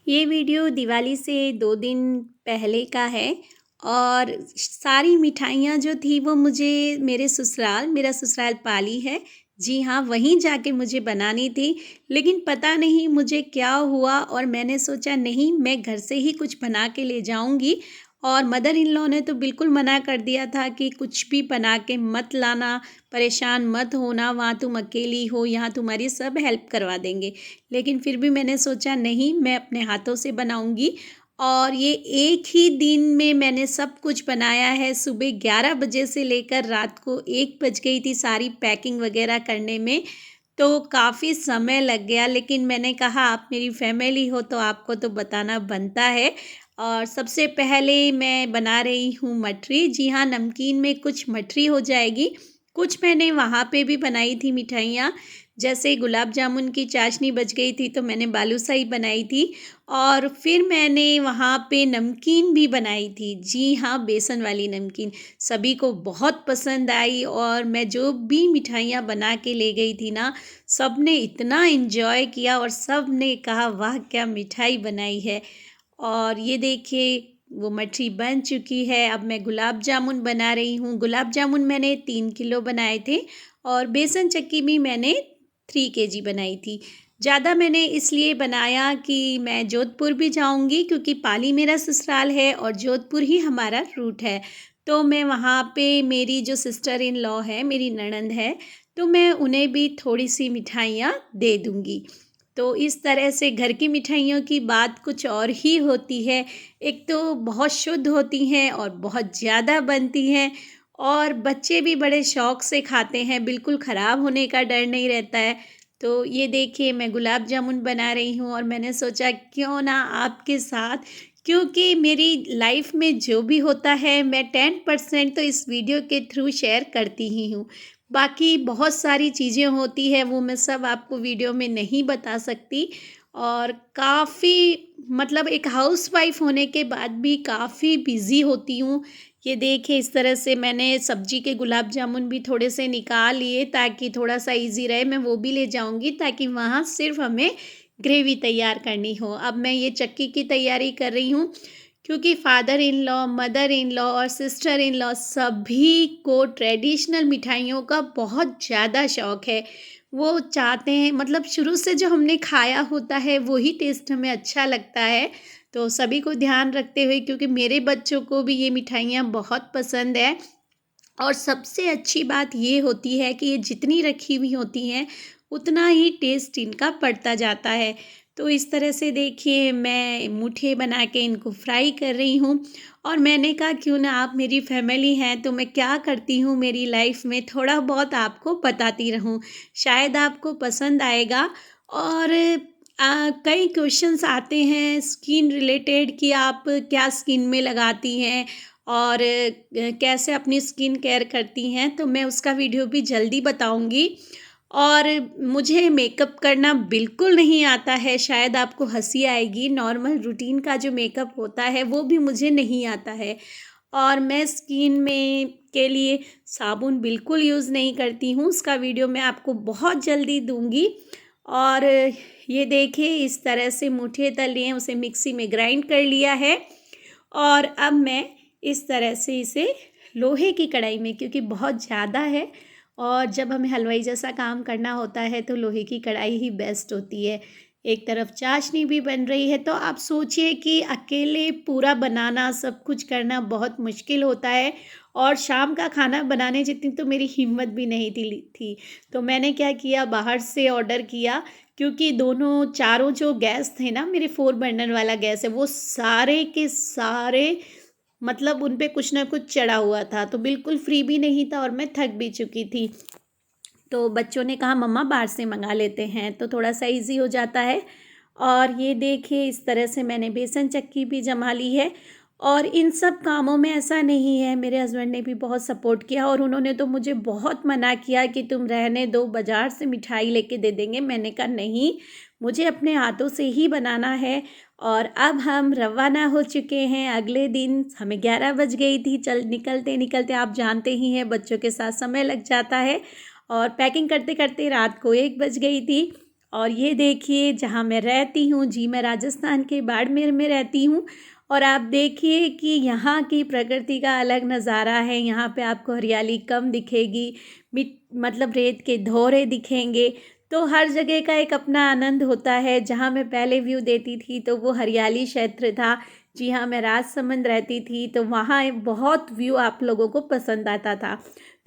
ये वीडियो दिवाली से 2 दिन पहले का है और सारी मिठाइयाँ जो थी वो मुझे मेरा ससुराल पाली है। जी हाँ, वहीं जाके मुझे बनानी थी, लेकिन पता नहीं मुझे क्या हुआ और मैंने सोचा नहीं मैं घर से ही कुछ बना के ले जाऊँगी और मदर इन लॉ ने तो बिल्कुल मना कर दिया था कि कुछ भी बना के मत लाना, परेशान मत होना, वहाँ तुम अकेली हो, यहाँ तुम्हारी सब हेल्प करवा देंगे। लेकिन फिर भी मैंने सोचा नहीं मैं अपने हाथों से बनाऊंगी और ये एक ही दिन में मैंने सब कुछ बनाया है। सुबह 11 बजे से लेकर रात को 1 बज गई थी सारी पैकिंग वगैरह करने में, तो काफ़ी समय लग गया। लेकिन मैंने कहा आप मेरी फैमिली हो तो आपको तो बताना बनता है। और सबसे पहले मैं बना रही हूँ मठरी। जी हाँ, नमकीन में कुछ मठरी हो जाएगी। कुछ मैंने वहाँ पे भी बनाई थी मिठाइयाँ, जैसे गुलाब जामुन की चाशनी बच गई थी तो मैंने बालूशाही बनाई थी और फिर मैंने वहाँ पे नमकीन भी बनाई थी। जी हाँ, बेसन वाली नमकीन सभी को बहुत पसंद आई और मैं जो भी मिठाइयाँ बना के ले गई थी ना, सब ने इतना एंजॉय किया और सब ने कहा वाह क्या मिठाई बनाई है। और ये देखिए वो मठरी बन चुकी है। अब मैं गुलाब जामुन बना रही हूँ। गुलाब जामुन मैंने 3 किलो बनाए थे और बेसन चक्की भी मैंने 3 केजी बनाई थी। ज़्यादा मैंने इसलिए बनाया कि मैं जोधपुर भी जाऊँगी क्योंकि पाली मेरा ससुराल है और जोधपुर ही हमारा रूट है। तो मैं वहाँ पे मेरी जो सिस्टर इन लॉ है, मेरी ननंद है, तो मैं उन्हें भी थोड़ी-सी मिठाइयाँ दे दूँगी। तो इस तरह से घर की मिठाइयों की बात कुछ और ही होती है। एक तो बहुत शुद्ध होती हैं और बहुत ज़्यादा बनती हैं और बच्चे भी बड़े शौक़ से खाते हैं, बिल्कुल ख़राब होने का डर नहीं रहता है। तो ये देखिए मैं गुलाब जामुन बना रही हूँ और मैंने सोचा क्यों ना आपके साथ, क्योंकि मेरी लाइफ़ में जो भी होता है मैं 10% तो इस वीडियो के थ्रू शेयर करती ही हूँ। बाकी बहुत सारी चीज़ें होती हैं वो मैं सब आपको वीडियो में नहीं बता सकती और काफ़ी मतलब एक हाउसवाइफ़ होने के बाद भी काफ़ी बिज़ी होती हूँ। ये देखिए इस तरह से मैंने सब्ज़ी के गुलाब जामुन भी थोड़े से निकाल लिए ताकि थोड़ा-सा ईज़ी रहे, मैं वो भी ले जाऊँगी ताकि वहाँ सिर्फ़ हमें ग्रेवी तैयार करनी हो। अब मैं ये चक्की की तैयारी कर रही हूँ क्योंकि father in law, mother in law और सिस्टर इन लॉ सभी को ट्रेडिशनल मिठाइयों का बहुत ज़्यादा शौक़ है। वो चाहते हैं मतलब शुरू से जो हमने खाया होता है वही टेस्ट हमें अच्छा लगता है। तो सभी को ध्यान रखते हुए क्योंकि मेरे बच्चों को भी ये मिठाइयाँ बहुत पसंद है और सबसे अच्छी बात ये होती है कि ये जितनी रखी हुई होती हैं, उतना ही टेस्ट इनका बढ़ता जाता है। तो इस तरह से देखिए मैं मुठिए बना के इनको फ्राई कर रही हूँ और मैंने कहा क्यों ना आप मेरी फैमिली हैं तो मैं क्या करती हूँ मेरी लाइफ में थोड़ा बहुत आपको बताती रहूँ। शायद आपको पसंद आएगा और कई क्वेश्चंस आते हैं स्किन रिलेटेड कि आप क्या स्किन में लगाती हैं और कैसे अपनी स्किन केयर करती हैं, तो मैं उसका वीडियो भी जल्दी बताऊँगी। और मुझे मेकअप करना बिल्कुल नहीं आता है, शायद आपको हँसी आएगी, नॉर्मल रूटीन का जो मेकअप होता है वो भी मुझे नहीं आता है। और मैं स्किन में के लिए साबुन बिल्कुल यूज़ नहीं करती हूँ, उसका वीडियो मैं आपको बहुत जल्दी दूँगी। और ये देखिए इस तरह से मुठिए तल लिए हैं, उसे मिक्सी में ग्राइंड कर लिया है और अब मैं इस तरह से इसे लोहे की कढ़ाई में, क्योंकि बहुत ज़्यादा है और जब हमें हलवाई जैसा काम करना होता है तो लोहे की कढ़ाई ही बेस्ट होती है। एक तरफ चाशनी भी बन रही है तो आप सोचिए कि अकेले पूरा बनाना सब कुछ करना बहुत मुश्किल होता है और शाम का खाना बनाने जितनी तो मेरी हिम्मत भी नहीं थी। तो मैंने क्या किया बाहर से ऑर्डर किया क्योंकि दोनों चारों जो गैस थे ना, मेरे 4 बर्नर वाला गैस है, वो सारे के सारे मतलब उन पे कुछ ना कुछ चढ़ा हुआ था, तो बिल्कुल फ्री भी नहीं था और मैं थक भी चुकी थी। तो बच्चों ने कहा मम्मा बाहर से मंगा लेते हैं तो थोड़ा सा इजी हो जाता है। और ये देखिए इस तरह से मैंने बेसन चक्की भी जमा ली है और इन सब कामों में ऐसा नहीं है, मेरे हस्बैंड ने भी बहुत सपोर्ट किया और उन्होंने तो मुझे बहुत मना किया कि तुम रहने दो, बाज़ार से मिठाई लेके दे देंगे। मैंने कहा नहीं, मुझे अपने हाथों से ही बनाना है। और अब हम रवाना हो चुके हैं। अगले दिन हमें 11 बज गई थी, चल निकलते निकलते आप जानते ही हैं बच्चों के साथ समय लग जाता है और पैकिंग करते करते रात को 1 बज गई थी। और ये देखिए जहाँ मैं रहती हूँ, जी मैं राजस्थान के बाड़मेर में रहती हूँ। और आप देखिए कि यहाँ की प्रकृति का अलग नज़ारा है। यहाँ पे आपको हरियाली कम दिखेगी, मतलब रेत के धोरे दिखेंगे। तो हर जगह का एक अपना आनंद होता है। जहाँ मैं पहले व्यू देती थी तो वो हरियाली क्षेत्र था। जी हाँ, मैं राजसमंद रहती थी तो वहाँ बहुत व्यू आप लोगों को पसंद आता था।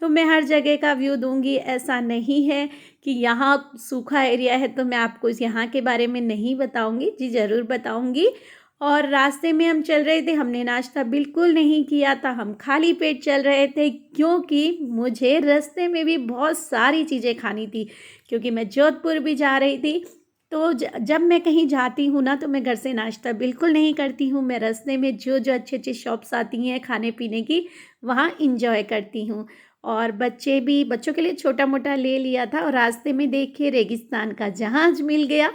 तो मैं हर जगह का व्यू दूंगी, ऐसा नहीं है कि यहाँ सूखा एरिया है तो मैं आपको यहाँ के बारे में नहीं बताऊंगी। जी ज़रूर बताऊंगी। और रास्ते में हम चल रहे थे, हमने नाश्ता बिल्कुल नहीं किया था, हम खाली पेट चल रहे थे क्योंकि मुझे रास्ते में भी बहुत सारी चीज़ें खानी थी। क्योंकि मैं जोधपुर भी जा रही थी। तो जब मैं कहीं जाती हूँ ना तो मैं घर से नाश्ता बिल्कुल नहीं करती हूँ। मैं रास्ते में जो जो अच्छी अच्छी शॉप्स आती हैं खाने पीने की, वहाँ इंजॉय करती हूँ। और बच्चों के लिए छोटा मोटा ले लिया था। और रास्ते में देखिए रेगिस्तान का जहाज मिल गया।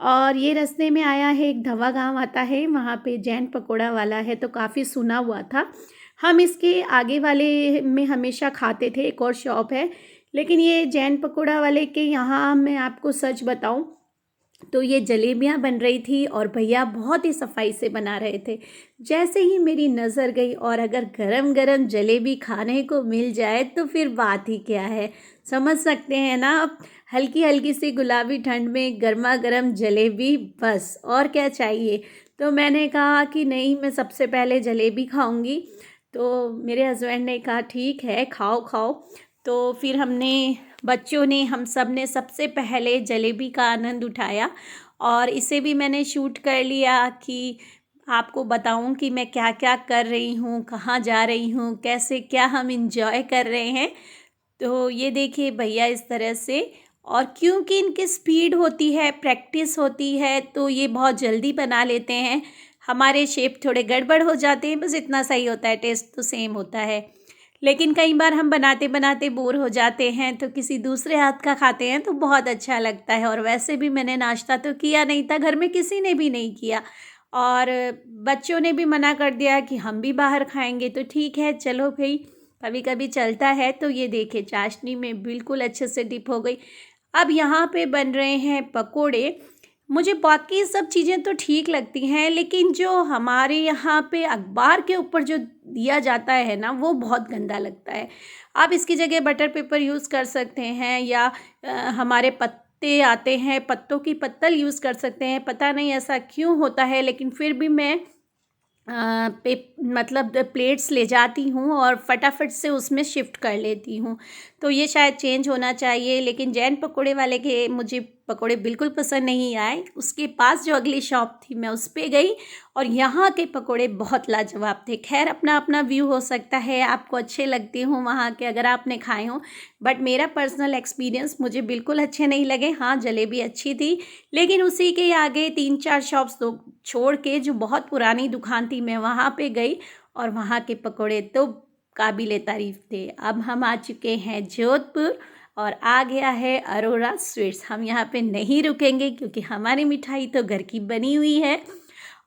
और ये रास्ते में आया है, एक धवा गांव आता है, वहाँ पे जैन पकोड़ा वाला है तो काफ़ी सुना हुआ था। हम इसके आगे वाले में हमेशा खाते थे, एक और शॉप है। लेकिन ये जैन पकोड़ा वाले के यहाँ मैं आपको सच बताऊं तो ये जलेबियाँ बन रही थी और भैया बहुत ही सफाई से बना रहे थे। जैसे ही मेरी नज़र गई, और अगर गरम गरम जलेबी खाने को मिल जाए तो फिर बात ही क्या है। समझ सकते हैं ना आप, हल्की हल्की सी गुलाबी ठंड में गर्मा गर्म जलेबी, बस और क्या चाहिए। तो मैंने कहा कि नहीं, मैं सबसे पहले जलेबी खाऊंगी। तो मेरे हस्बैंड ने कहा ठीक है, खाओ खाओ। तो फिर बच्चों ने, हम सब ने सबसे पहले जलेबी का आनंद उठाया। और इसे भी मैंने शूट कर लिया कि आपको बताऊं कि मैं क्या क्या कर रही हूँ, कहाँ जा रही हूँ, कैसे क्या हम इंजॉय कर रहे हैं। तो ये देखिए भैया इस तरह से, और क्योंकि इनकी स्पीड होती है, प्रैक्टिस होती है, तो ये बहुत जल्दी बना लेते हैं। हमारे शेप थोड़े गड़बड़ हो जाते हैं, बस इतना सही होता है, टेस्ट तो सेम होता है। लेकिन कई बार हम बनाते बनाते बोर हो जाते हैं तो किसी दूसरे हाथ का खाते हैं तो बहुत अच्छा लगता है। और वैसे भी मैंने नाश्ता तो किया नहीं था, घर में किसी ने भी नहीं किया। और बच्चों ने भी मना कर दिया कि हम भी बाहर खाएंगे, तो ठीक है चलो भाई, कभी कभी चलता है। तो ये देखिए चाशनी में बिल्कुल अच्छे से डिप हो गई। अब यहाँ पे बन रहे हैं पकोड़े। मुझे बाकी सब चीज़ें तो ठीक लगती हैं, लेकिन जो हमारे यहाँ पे अखबार के ऊपर जो दिया जाता है ना, वो बहुत गंदा लगता है। आप इसकी जगह बटर पेपर यूज़ कर सकते हैं, या हमारे पत्ते आते हैं, पत्तों की पत्तल यूज़ कर सकते हैं। पता नहीं ऐसा क्यों होता है, लेकिन फिर भी मैं पे मतलब प्लेट्स ले जाती हूँ और फटाफट से उसमें शिफ्ट कर लेती हूँ। तो ये शायद चेंज होना चाहिए। लेकिन जैन पकोड़े वाले के मुझे पकोड़े बिल्कुल पसंद नहीं आए। उसके पास जो अगली शॉप थी मैं उस पे गई, और यहाँ के पकोड़े बहुत लाजवाब थे। खैर अपना अपना व्यू हो सकता है, आपको अच्छे लगते हों वहाँ के अगर आपने खाए हों, बट मेरा पर्सनल एक्सपीरियंस, मुझे बिल्कुल अच्छे नहीं लगे। हाँ जलेबी अच्छी थी, लेकिन उसी के आगे 3-4 शॉप्स तो छोड़ के जो बहुत पुरानी दुकान थी, मैं वहाँ पे गई और वहाँ के पकोड़े तो काबिले तारीफ़ थे। अब हम आ चुके हैं जोधपुर और आ गया है अरोरा स्वीट्स। हम यहाँ पे नहीं रुकेंगे क्योंकि हमारी मिठाई तो घर की बनी हुई है।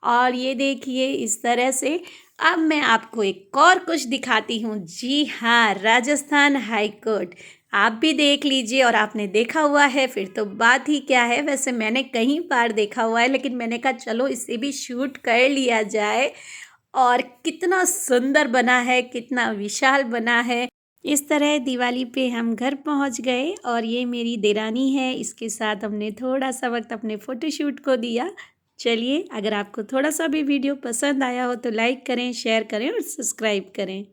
और ये देखिए इस तरह से। अब मैं आपको एक और कुछ दिखाती हूँ। जी हाँ, राजस्थान हाई कोर्ट आप भी देख लीजिए, और आपने देखा हुआ है फिर तो बात ही क्या है। वैसे मैंने कहीं बार देखा हुआ है, लेकिन मैंने कहा चलो इसे भी शूट कर लिया जाए। और कितना सुंदर बना है, कितना विशाल बना है। इस तरह दिवाली पे हम घर पहुंच गए, और ये मेरी देरानी है, इसके साथ हमने थोड़ा सा वक्त अपने फ़ोटोशूट को दिया। चलिए, अगर आपको थोड़ा सा भी वीडियो पसंद आया हो तो लाइक करें, शेयर करें और सब्सक्राइब करें।